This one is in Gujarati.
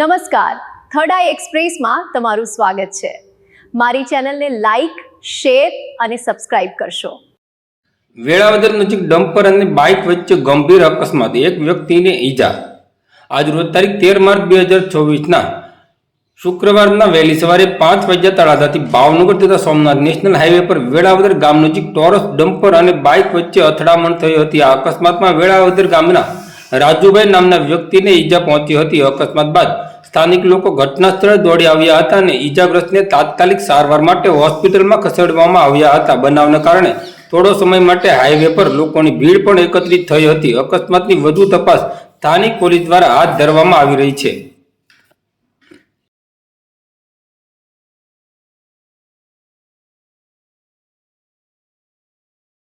નમસ્કાર, થર્ડ આઈ એક્સપ્રેસમાં તમારું સ્વાગત છે। મારી ચેનલને લાઈક, શેર અને સબસ્ક્રાઇબ કરશો। વેળાવદર નજીક ડમ્પર અને બાઇક વચ્ચે ગંભીર અકસ્માત, એક વ્યક્તિને ઈજા। આજ રોજ તારીખ 13 માર્ચ 2024ના શુક્રવારના વહેલી સવારે 5 વાગ્યા તળાજાથી ભાવનગર તથા સોમનાથ નેશનલ હાઈવે પર વેળાવદર ગામ નજીક ટોરસ ડમ્પર અને બાઇક વચ્ચે અથડામણ થઈ હતી। આ અકસ્માતમાં વેળાવદર ગામના રાજુભાઈ નામના વ્યક્તિને ઈજા પહોંચી હતી। અકસ્માત બાદ સ્થાનિક લોકો ઘટના સ્થળે દોડી આવ્યા હતા અને ઈજાગ્રસ્તને તાત્કાલિક સારવાર માટે હોસ્પિટલમાં ખસેડવામાં આવ્યા હતા। બનાવને કારણે થોડો સમય માટે હાઈવે પર લોકોની ભીડ પણ એકત્રિત થઈ હતી। અકસ્માતની વધુ તપાસ સ્થાનિક પોલીસ દ્વારા હાથ ધરવામાં આવી રહી છે।